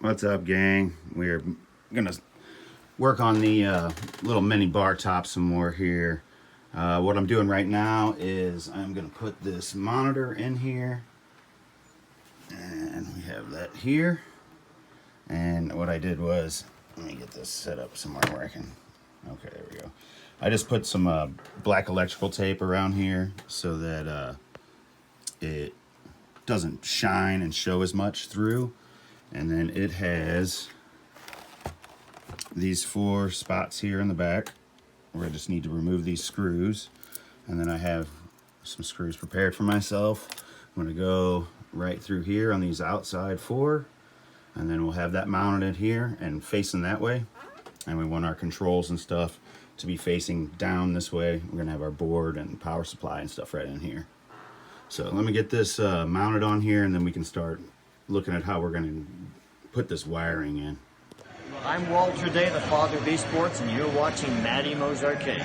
What's up, gang? We're gonna work on the little mini bar top some more here. What I'm doing right now is I'm gonna put this monitor in here, and we have that here. And what I did was, let me get this set up somewhere where I can. Okay, there we go. I just put some black electrical tape around here so that it doesn't shine and show as much through. And then it has these 4 spots here in the back where I just need to remove these screws. And then I have some screws prepared for myself. I'm gonna go right through here on these outside 4, and then we'll have that mounted here and facing that way. And we want our controls and stuff to be facing down this way. We're gonna have our board and power supply and stuff right in here. So let me get this mounted on here, and then we can start looking at how we're going to put this wiring in. I'm Walter Day, the father of esports, and you're watching Matty Mo's Arcade.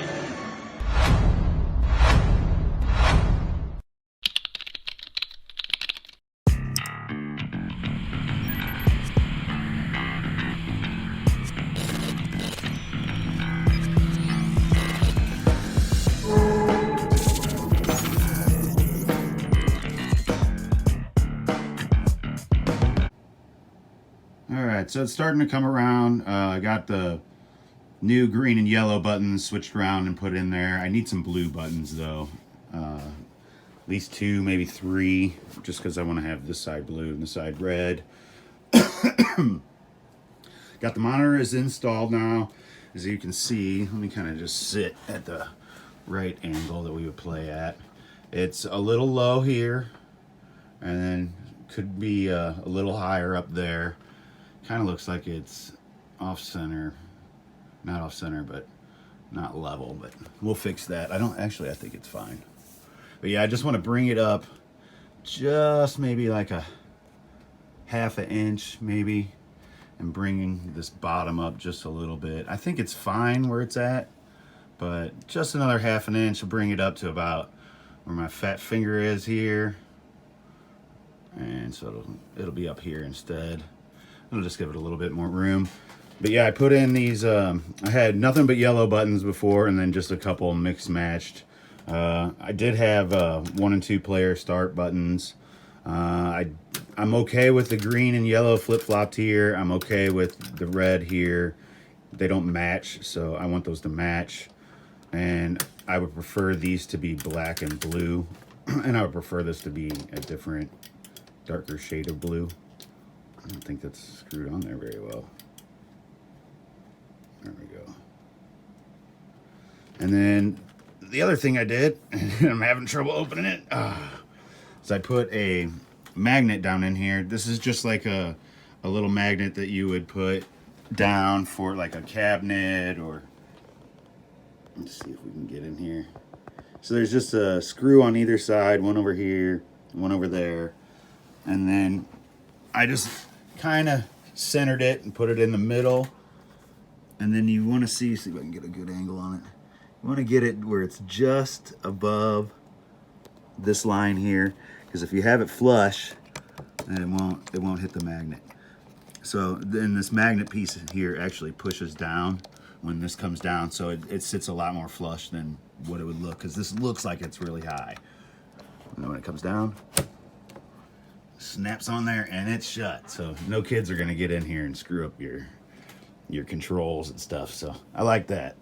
Alright, so it's starting to come around. I got the new green and yellow buttons switched around and put in there. I need some blue buttons though. At least 2, maybe 3, just because I want to have this side blue and this side red. Got the monitor is installed now. As you can see, let me kind of just sit at the right angle that we would play at. It's a little low here, and then could be a little higher up there. Kind of looks like it's off center, not off center, but not level, but we'll fix that. I think it's fine. But yeah, I just want to bring it up just maybe like a ½ an inch maybe, and bringing this bottom up just a little bit. I think it's fine where it's at, but just another ½ an inch will bring it up to about where my fat finger is here. And so it'll be up here instead. I'll just give it a little bit more room. But yeah, I put in these, I had nothing but yellow buttons before, and then just a couple mixed matched. I did have 1 and 2 player start buttons. I'm okay with the green and yellow flip-flopped here. I'm okay with the red here. They don't match, so I want those to match. And I would prefer these to be black and blue. And I would prefer this to be a different, darker shade of blue. I don't think that's screwed on there very well. There we go. And then the other thing I did, and I'm having trouble opening it, is I put a magnet down in here. This is just like a little magnet that you would put down for like a cabinet, or let's see if we can get in here. So there's just a screw on either side, one over here, one over there. And then I just kind of centered it and put it in the middle. And then you want to see if I can get a good angle on it. You want to get it where it's just above this line here, because if you have it flush, then it won't hit the magnet. So then this magnet piece here actually pushes down when this comes down, so it sits a lot more flush than what it would look, because this looks like it's really high. And then when it comes down, snaps on there and it's shut. So no kids are gonna get in here and screw up your controls and stuff. So I like that.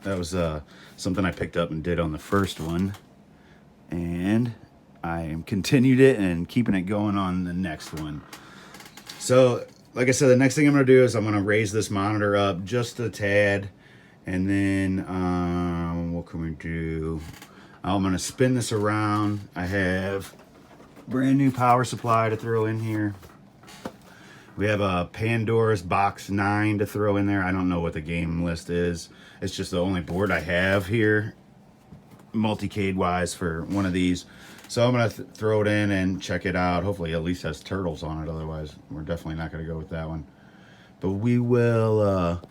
That was something I picked up and did on the first one, and I continued it and keeping it going on the next one. So like I said, the next thing I'm gonna do is I'm gonna raise this monitor up just a tad, and then what can we do? I'm gonna spin this around. I have brand new power supply to throw in here. We have a Pandora's Box 9 to throw in there. I don't know what the game list is. It's just the only board I have here, multicade wise, for one of these. So I'm gonna throw it in and check it out. Hopefully it at least has turtles on it. Otherwise, we're definitely not gonna go with that one. But we will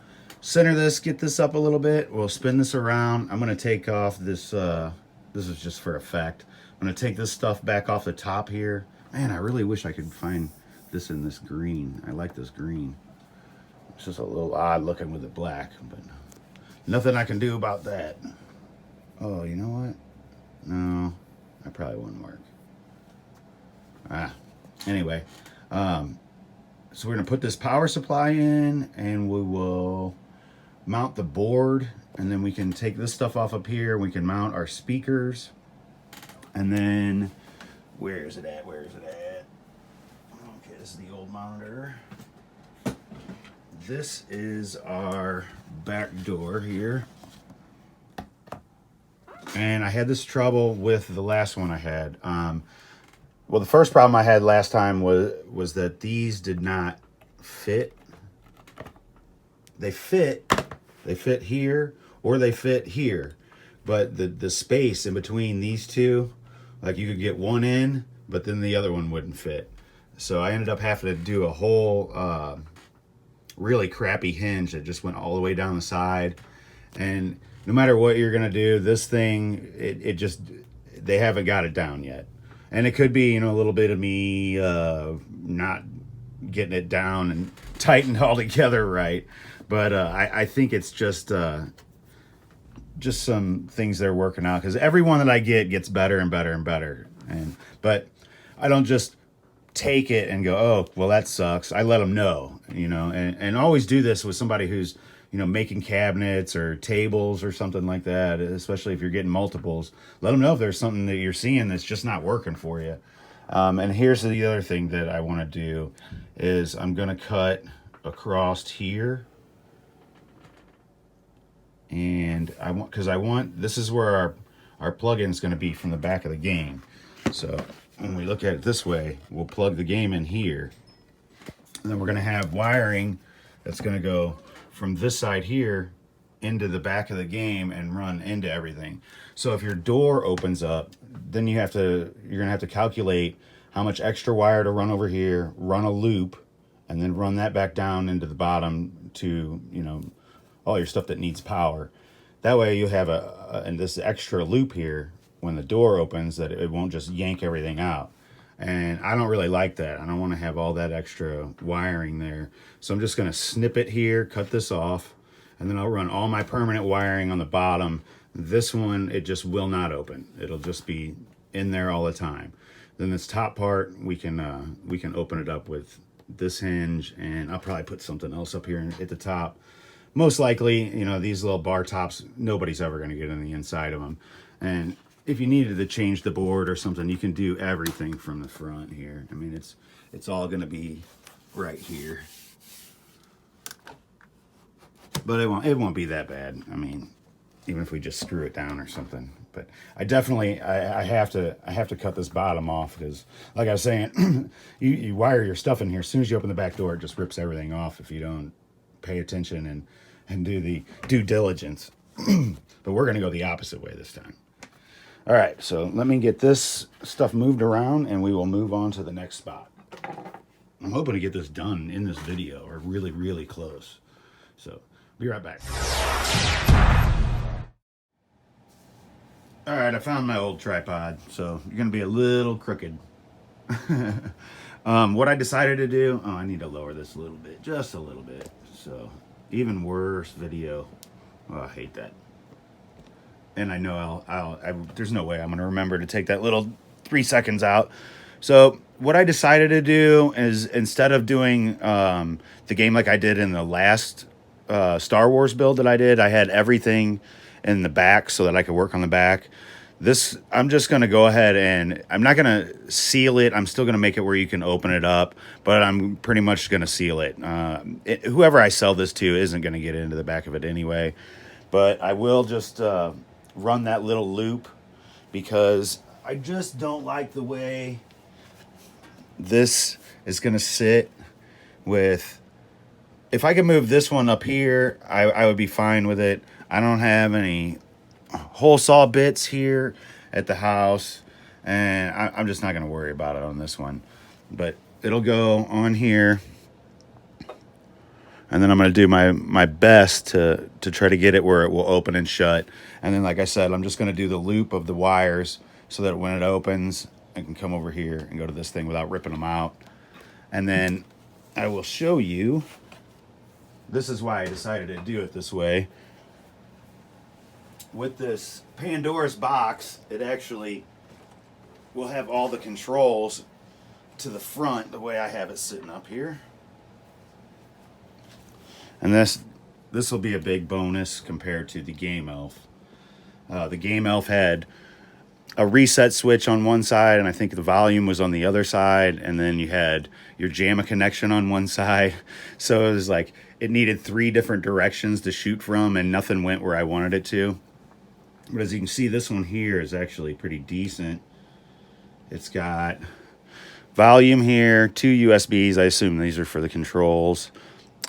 center this, get this up a little bit. We'll spin this around. I'm gonna take off this, this is just for effect. I'm gonna take this stuff back off the top here. Man, I really wish I could find this in this green. I like this green. It's just a little odd looking with the black, but nothing I can do about that. Oh, you know what? No, that probably wouldn't work. Anyway, so we're gonna put this power supply in, and we will mount the board, and then we can take this stuff off up here. We can mount our speakers, and then where is it at? Okay, this is the old monitor. This is our back door here. And I had this trouble with the last one I had. Well, the first problem I had last time was that these did not fit. They fit here, or they fit here. But the space in between these two, like you could get one in, but then the other one wouldn't fit. So I ended up having to do a whole really crappy hinge that just went all the way down the side. And no matter what you're gonna do, this thing, it just, they haven't got it down yet. And it could be, you know, a little bit of me not getting it down and tightened all together right. But I think it's just some things they're working out, because every one that I get gets better and better and better. But I don't just take it and go, oh, well, that sucks. I let them know, you know, and always do this with somebody who's, you know, making cabinets or tables or something like that, especially if you're getting multiples. Let them know if there's something that you're seeing that's just not working for you. And here's the other thing that I want to do is I'm going to cut across here. And this is where our plug-in is going to be from the back of the game. So when we look at it this way, we'll plug the game in here. And then we're going to have wiring that's going to go from this side here into the back of the game and run into everything. So if your door opens up, then you're going to have to calculate how much extra wire to run over here, run a loop, and then run that back down into the bottom to, you know, all your stuff that needs power. That way you have and this extra loop here when the door opens, that it won't just yank everything out. And I don't really like that. I don't want to have all that extra wiring there. So I'm just going to snip it here, cut this off, and then I'll run all my permanent wiring on the bottom. This one, it just will not open. It'll just be in there all the time. Then this top part, we can open it up with this hinge, and I'll probably put something else up here at the top. Most likely, you know, these little bar tops, nobody's ever going to get in the inside of them. And if you needed to change the board or something, you can do everything from the front here. I mean, it's all going to be right here. But it won't be that bad. I mean, even if we just screw it down or something. But I definitely I have to cut this bottom off, because, like I was saying, you wire your stuff in here. As soon as you open the back door, it just rips everything off if you don't pay attention and do the due diligence. But we're going to go the opposite way this time. All right, so let me get this stuff moved around, and we will move on to the next spot. I'm hoping to get this done in this video, or really, really close. So, be right back. All right, I found my old tripod, so you're going to be a little crooked. What I decided to do, I need to lower this a little bit, just a little bit. So, even worse video. Oh, I hate that. And I know there's no way I'm going to remember to take that little 3 seconds out. So what I decided to do is, instead of doing the game like I did in the last Star Wars build that I did, I had everything in the back so that I could work on the back. This, I'm just going to go ahead and I'm not going to seal it. I'm still going to make it where you can open it up, but I'm pretty much going to seal it. Whoever I sell this to isn't going to get into the back of it anyway, but I will just run that little loop, because I just don't like the way this is going to sit with. If I could move this one up here, I would be fine with it. I don't have any hole saw bits here at the house, and I'm just not going to worry about it on this one. But it'll go on here, and then I'm going to do my best to try to get it where it will open and shut. And then, like I said, I'm just going to do the loop of the wires so that when it opens, I can come over here and go to this thing without ripping them out. And then I will show you. This is why I decided to do it this way. With this Pandora's box, it actually will have all the controls to the front the way I have it sitting up here. And this will be a big bonus compared to the Game Elf. The Game Elf had a reset switch on one side, and I think the volume was on the other side, and then you had your JAMA connection on one side. So it was like it needed 3 different directions to shoot from, and nothing went where I wanted it to. But as you can see, this one here is actually pretty decent. It's got volume here, 2 USBs. I assume these are for the controls.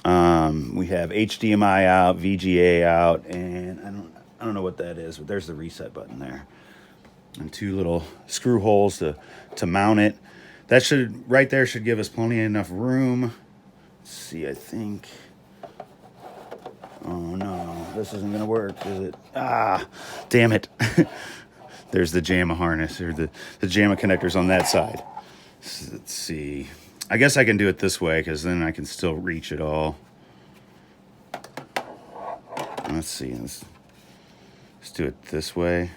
We have HDMI out, VGA out, and I don't know what that is, but there's the reset button there. And 2 little screw holes to mount it. That should, right there, should give us plenty enough room. Let's see, I think. Oh no, this isn't gonna work, is it? Ah, damn it. There's the JAMA harness, or the JAMA connectors on that side. So let's see. I guess I can do it this way, because then I can still reach it all. Let's see. Let's do it this way.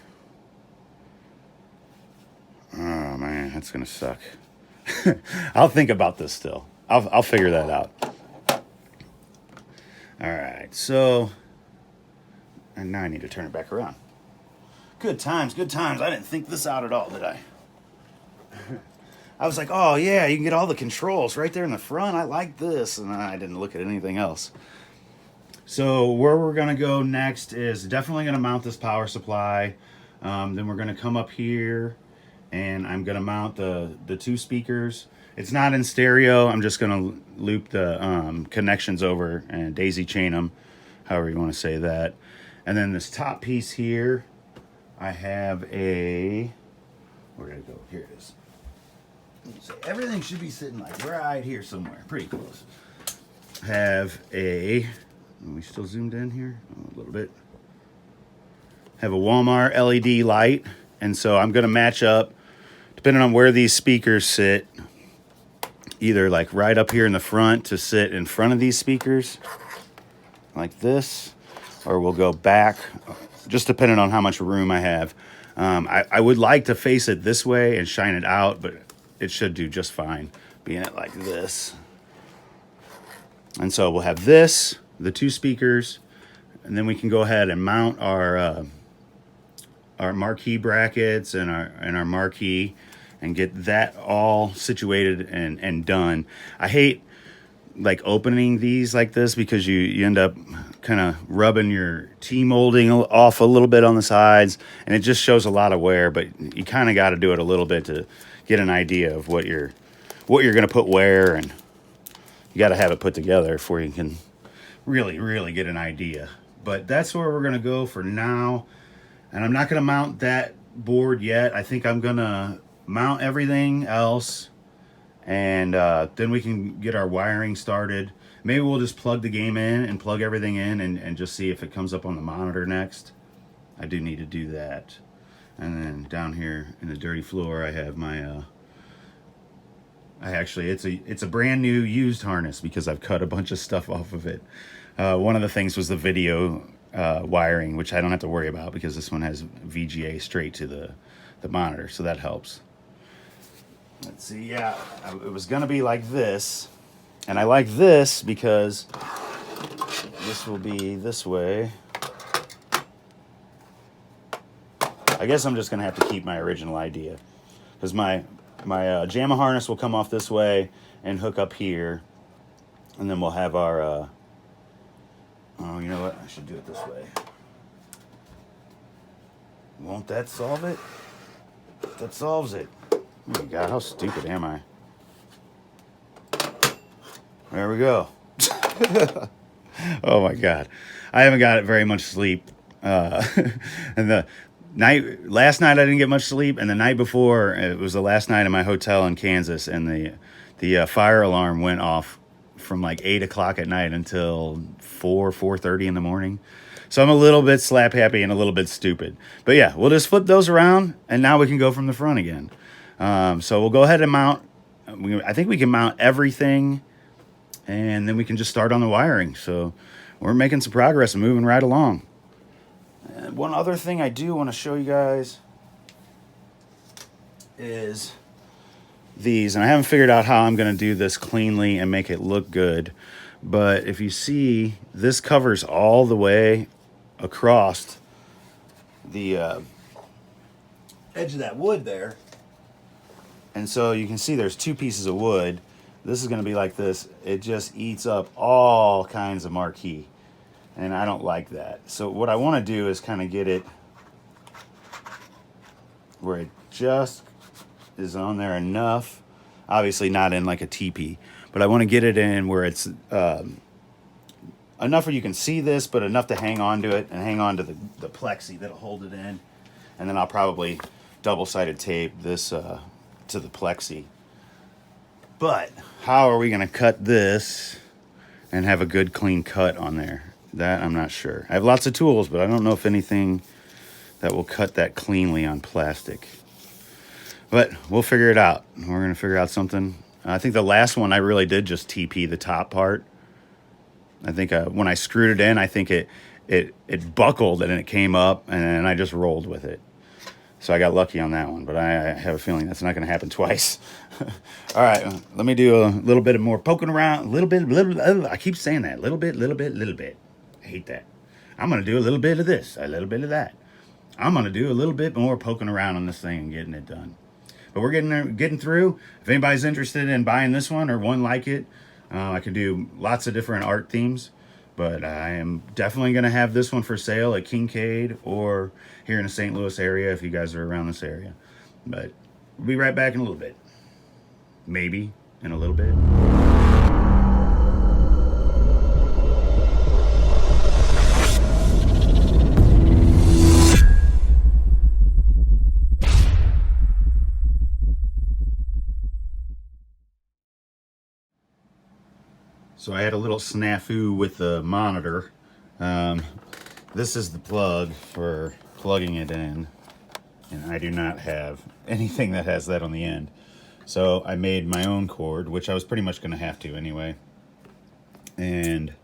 Oh man, that's gonna suck. I'll think about this still. I'll figure that out. All right, so, and now I need to turn it back around. Good times, good times. I didn't think this out at all, did I? I was like, oh yeah, you can get all the controls right there in the front. I like this, and I didn't look at anything else. So where we're gonna go next is definitely gonna mount this power supply. Then we're gonna come up here, and I'm gonna mount the 2 speakers. It's not in stereo. I'm just gonna loop the connections over and daisy chain them, however you want to say that. And then this top piece here, I have a, where did it go? Here it is. So everything should be sitting like right here somewhere, pretty close. Have a, are we still zoomed in here? Oh, a little bit. Have a Walmart LED light, and so I'm gonna match up, depending on where these speakers sit, either like right up here in the front to sit in front of these speakers, like this, or we'll go back, just depending on how much room I have. I would like to face it this way and shine it out, but it should do just fine being it like this. And so we'll have this, the 2 speakers, and then we can go ahead and mount our marquee brackets and our marquee, and get that all situated and done. I hate like opening these like this, because you end up kind of rubbing your T-molding off a little bit on the sides, and it just shows a lot of wear, but you kind of got to do it a little bit to get an idea of what you're going to put where, and you got to have it put together before you can really get an idea. But that's where we're going to go for now, and I'm not going to mount that board yet. I think I'm going to mount everything else, and then we can get our wiring started. Maybe we'll just plug the game in and plug everything in, and just see if it comes up on the monitor next. I do need to do that. And then down here in the dirty floor, I have my it's a brand new used harness, because I've cut a bunch of stuff off of it. One of the things was the video wiring, which I don't have to worry about, because this one has VGA straight to the monitor, so that helps. Let's see, yeah, it was gonna be like this, and I like this because this will be this way. I guess I'm just gonna have to keep my original idea, because my JAMA harness will come off this way and hook up here, and then we'll have our oh, you know what, I should do it this way. Won't that solve it? That solves it. Oh my God, how stupid am I? There we go. Oh my God, I haven't got very much sleep, and last night I didn't get much sleep, and the night before, it was the last night in my hotel in Kansas, and the fire alarm went off from like 8 o'clock at night until 4:30 in the morning. So I'm a little bit slap happy and a little bit stupid. But yeah, we'll just flip those around, and now we can go from the front again. So we'll go ahead and mount I think we can mount everything, and then we can just start on the wiring. So we're making some progress and moving right along. And one other thing I do want to show you guys is these, and I haven't figured out how I'm going to do this cleanly and make it look good, but if you see, this covers all the way across the edge of that wood there. And so you can see there's two pieces of wood. This is going to be like this. It just eats up all kinds of marquee, and I don't like that. So what I want to do is kind of get it where it just is on there enough. Obviously not in like a teepee, but I want to get it in where it's enough where you can see this, but enough to hang on to it and hang on to the plexi that'll hold it in. And then I'll probably double-sided tape this to the plexi. But how are we going to cut this and have a good clean cut on there? That I'm not sure. I have lots of tools, but I don't know if anything that will cut that cleanly on plastic. But we'll figure it out. We're going to figure out something. I think the last one I really did just TP the top part. I think when I screwed it in, I think it buckled and it came up, and I just rolled with it. So I got lucky on that one, but I have a feeling that's not going to happen twice. All right, let me do a little bit of more poking around. A little bit. I keep saying that. Little bit. I hate that. I'm going to do a little bit of this, a little bit of that. I'm going to do a little bit more poking around on this thing and getting it done. But we're getting through. If anybody's interested in buying this one or one like it, I can do lots of different art themes. But I am definitely going to have this one for sale at Kincaid or here in the St. Louis area if you guys are around this area. But we'll be right back in a little bit. Maybe in a little bit. So I had a little snafu with the monitor. This is the plug for plugging it in, and I do not have anything that has that on the end. So I made my own cord, which I was pretty much going to have to anyway. And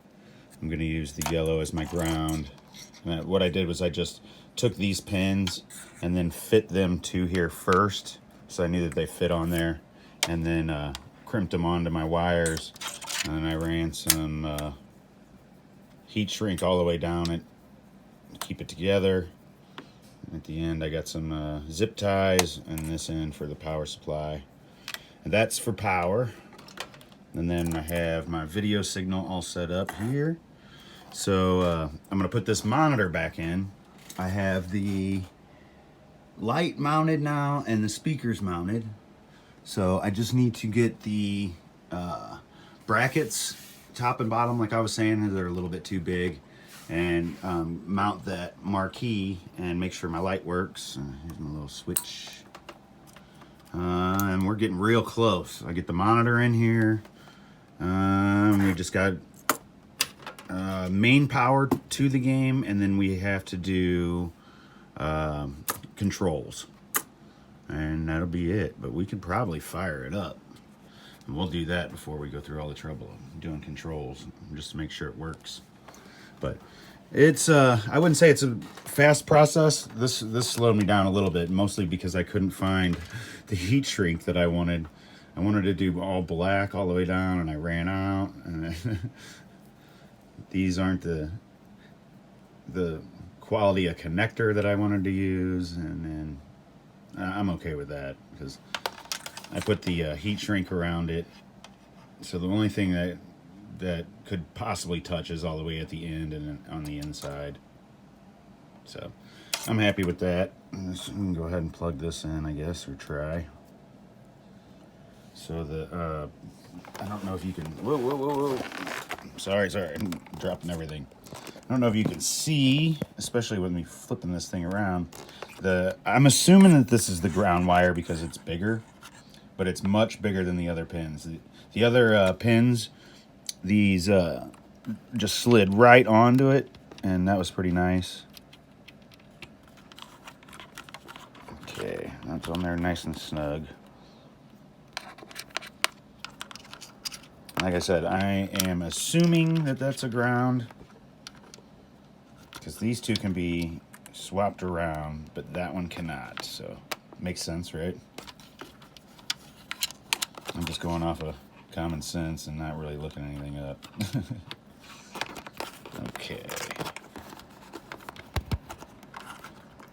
I'm going to use the yellow as my ground. And what I did was I just took these pins and then fit them to here first, so I knew that they fit on there, and then crimped them onto my wires. And I ran some heat shrink all the way down it to keep it together. At the end I got some zip ties and this end for the power supply. And that's for power. And then I have my video signal all set up here. So I'm going to put this monitor back in. I have the light mounted now and the speakers mounted. So I just need to get the brackets, top and bottom, like I was saying, they're a little bit too big, and mount that marquee and make sure my light works. Here's my little switch. And we're getting real close. I get the monitor in here. We just got main power to the game, and then we have to do controls. And that'll be it, but we could probably fire it up. And we'll do that before we go through all the trouble of doing controls, just to make sure it works. But it's, I wouldn't say it's a fast process. This slowed me down a little bit, mostly because I couldn't find the heat shrink that I wanted. I wanted to do all black all the way down, and I ran out. And these aren't the quality of connector that I wanted to use, and then I'm okay with that because I put the heat shrink around it. So the only thing that could possibly touch is all the way at the end and on the inside. So I'm happy with that. So we can go ahead and plug this in, I guess, or try. So the I don't know if you can. Whoa. Sorry, I'm dropping everything. I don't know if you can see, especially with me flipping this thing around. I'm assuming that this is the ground wire because it's bigger, but it's much bigger than the other pins. The other pins, these just slid right onto it, and that was pretty nice. Okay, that's on there nice and snug. Like I said, I am assuming that that's a ground, because these two can be swapped around, but that one cannot. So makes sense, right? I'm just going off of common sense and not really looking anything up. Okay.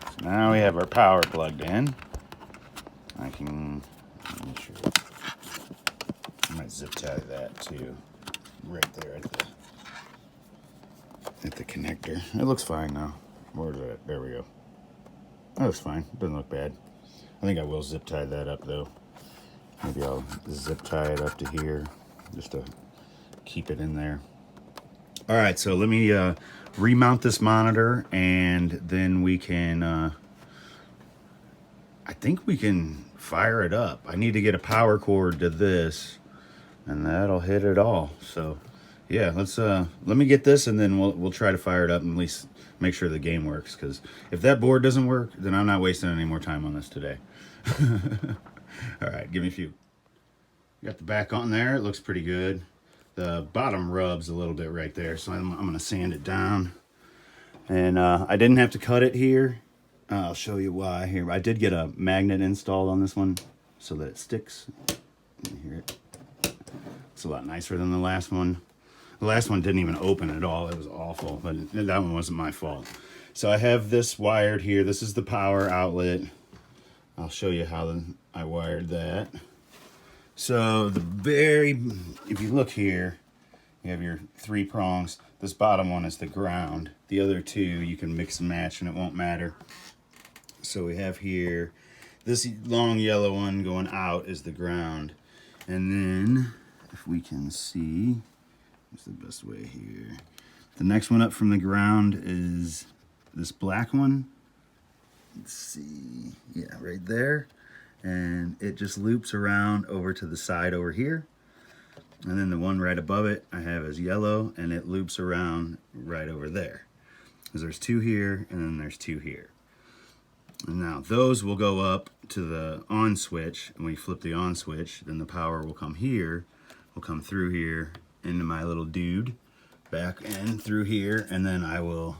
So now we have our power plugged in. I can make sure. I might zip tie that too, right there at the connector. It looks fine now. Where's it? There we go. That looks fine. Doesn't look bad. I think I will zip tie that up though. Maybe I'll zip tie it up to here just to keep it in there. All right, so let me remount this monitor, and then we can, I think we can fire it up. I need to get a power cord to this, and that'll hit it all. So yeah, let me get this, and then we'll try to fire it up and at least make sure the game works, because if that board doesn't work, then I'm not wasting any more time on this today. All right, give me a few. Got the back on there. It looks pretty good. The bottom rubs a little bit right there, so I'm going to sand it down. And I didn't have to cut it here. I'll show you why here. I did get a magnet installed on this one so that it sticks. You hear it? It's a lot nicer than the last one. The last one didn't even open at all. It was awful, but that one wasn't my fault. So I have this wired here. This is the power outlet. I'll show you how I wired that. So if you look here, you have your 3 prongs. This bottom one is the ground. The other 2 you can mix and match and it won't matter. So we have here, this long yellow one going out is the ground. And then, if we can see, what's the best way here? The next one up from the ground is this black one. Let's see, yeah, right there. And it just loops around over to the side over here. And then the one right above it I have is yellow, and it loops around right over there. Because there's 2 here, and then there's 2 here. And now those will go up to the on switch, and when you flip the on switch, then the power will come here, will come through here into my little dude, back and through here, and then I will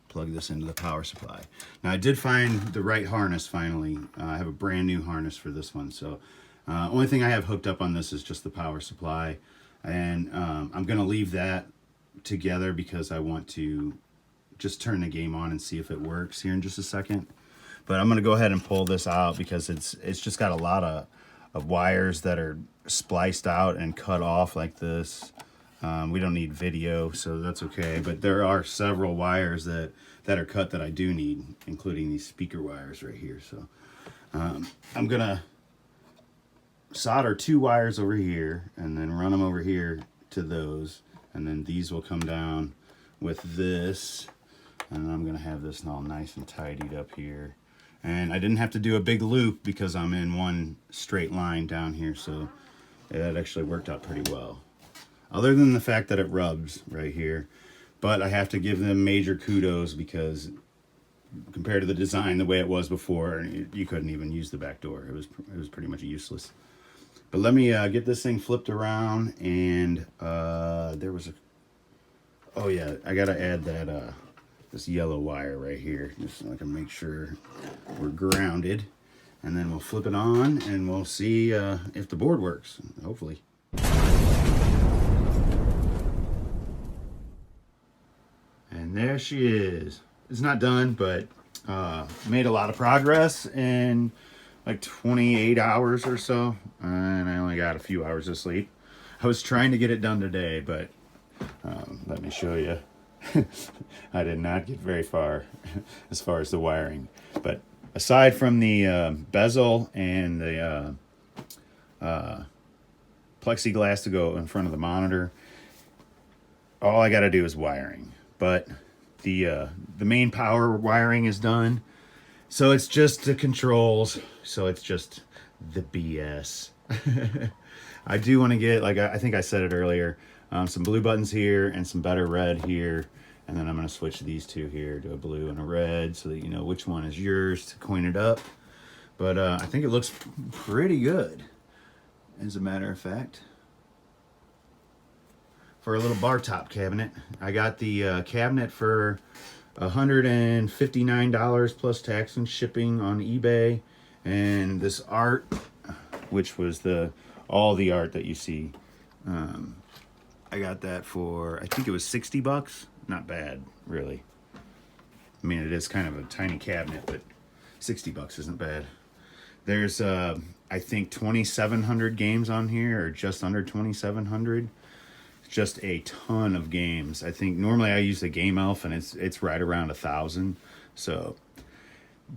plug this into the power supply. Now I did find the right harness finally. I have a brand new harness for this one. So only thing I have hooked up on this is just the power supply. And I'm gonna leave that together because I want to just turn the game on and see if it works here in just a second. But I'm gonna go ahead and pull this out because it's just got a lot of wires that are spliced out and cut off like this. We don't need video, so that's okay. But there are several wires that are cut that I do need, including these speaker wires right here. So I'm gonna solder 2 wires over here and then run them over here to those. And then these will come down with this. And I'm gonna have this all nice and tidied up here. And I didn't have to do a big loop because I'm in one straight line down here. So that actually worked out pretty well. Other than the fact that it rubs right here. But I have to give them major kudos because compared to the design the way it was before, you couldn't even use the back door. It was pretty much useless. But let me get this thing flipped around, and there was a, oh yeah, I gotta add that this yellow wire right here just so I can make sure we're grounded. And then we'll flip it on and we'll see if the board works, hopefully. And there she is. It's not done, but made a lot of progress in like 28 hours or so. And I only got a few hours of sleep. I was trying to get it done today, but let me show you. I did not get very far as the wiring. But aside from the bezel and the plexiglass to go in front of the monitor, all I got to do is wiring. But the main power wiring is done, so it's just the controls. So it's just the BS. I do want to get, like I think I said it earlier, some blue buttons here and some better red here, and then I'm going to switch these 2 here to a blue and a red so that you know which one is yours to coin it up. But I think it looks pretty good, as a matter of fact. for a little Bartop cabinet. I got the cabinet for $159 plus tax and shipping on eBay, and this art, which was all the art that you see, I got that for, I think it was 60 bucks. Not bad, really. I mean, it is kind of a tiny cabinet, but 60 bucks isn't bad. There's I think 2,700 games on here, or just under 2,700. Just a ton of games. I think normally I use the Game Elf, and it's right around 1,000. So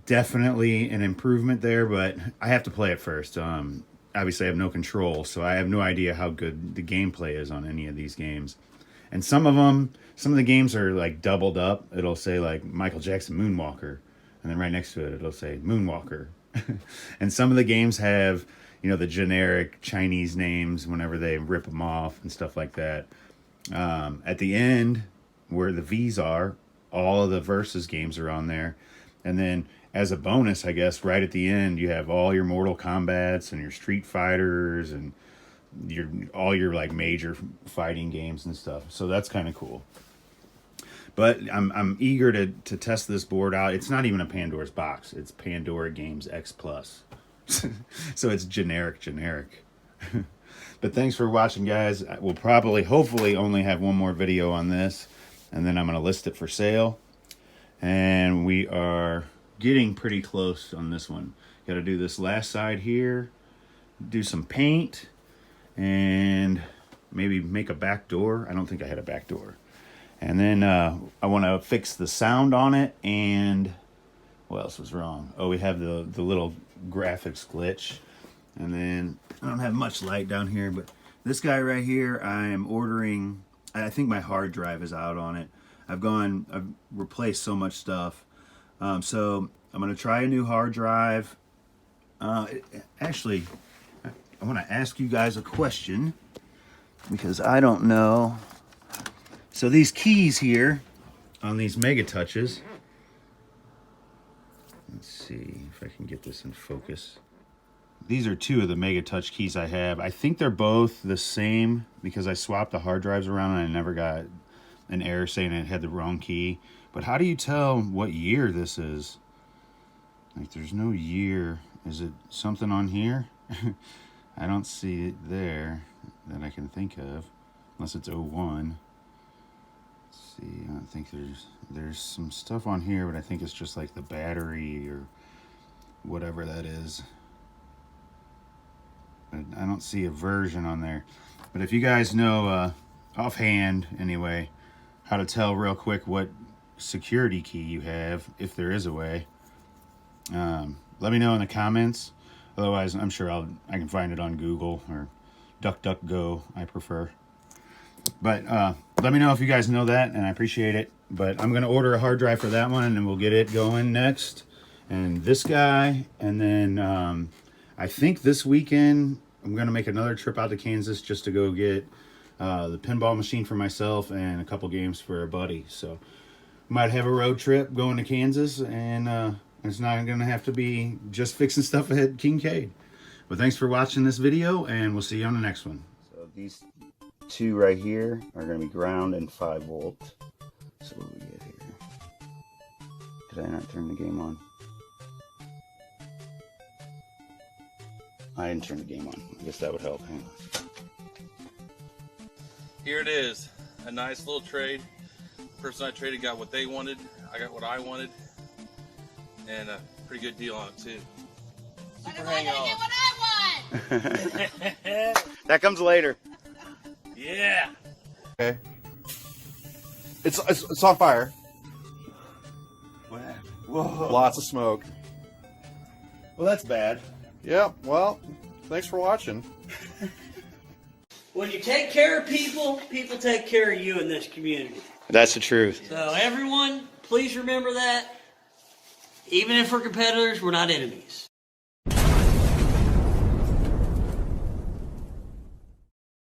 definitely an improvement there, but I have to play it first. Obviously I have no control, so I have no idea how good the gameplay is on any of these games. And some of the games are like doubled up. It'll say like Michael Jackson Moonwalker, and then right next to it it'll say Moonwalker. And some of the games have, you know, the generic Chinese names whenever they rip them off and stuff like that. At the end, where the V's are, all of the Versus games are on there. And then as a bonus, I guess, right at the end, you have all your Mortal Kombats and your Street Fighters and all your like major fighting games and stuff. So that's kind of cool. But I'm eager to test this board out. It's not even a Pandora's box. It's Pandora Games X Plus. So it's generic. But thanks for watching, guys. We'll hopefully only have one more video on this, and then I'm going to list it for sale. And we are getting pretty close on this one. Got to do this last side here, do some paint, and maybe make a back door. I don't think I had a back door. And then I want to fix the sound on it. And what else was wrong? Oh, we have the little graphics glitch. And then I don't have much light down here, but this guy right here, I am ordering. I think my hard drive is out on it. I've replaced so much stuff. So I'm going to try a new hard drive. Actually, I want to ask you guys a question, because I don't know. So these keys here on these Mega Touches, let's see if I can get this in focus. These are two of the Mega Touch keys I have. I think they're both the same, because I swapped the hard drives around and I never got an error saying it had the wrong key. But how do you tell what year this is? Like, there's no year. Is it something on here? I don't see it there that I can think of, unless it's 01. Let's see, I don't think there's some stuff on here, but I think it's just like the battery or whatever that is. But I don't see a version on there. But if you guys know offhand anyway how to tell real quick what security key you have, if there is a way, let me know in the comments. Otherwise, I'm sure I can find it on Google or DuckDuckGo, I prefer. But let me know if you guys know that, and I appreciate it. But I'm going to order a hard drive for that one, and then we'll get it going next. And this guy, and then I think this weekend I'm going to make another trip out to Kansas just to go get the pinball machine for myself and a couple games for a buddy. So might have a road trip going to Kansas, and it's not going to have to be just fixing stuff at Kincaid. But thanks for watching this video, and we'll see you on the next one. So these two right here are going to be ground and 5 volt. So what do we get here? Did I not turn the game on? I didn't turn the game on. I guess that would help. Hang on. Here it is. A nice little trade. The person I traded got what they wanted. I got what I wanted. And a pretty good deal on it too. Super hang on. What I want. That comes later. Yeah. Okay. It's on fire. What? Whoa. Lots of smoke. Well, that's bad. Yeah, well, thanks for watching. When you take care of people, people take care of you in this community. That's the truth. So everyone, please remember that. Even if we're competitors, we're not enemies.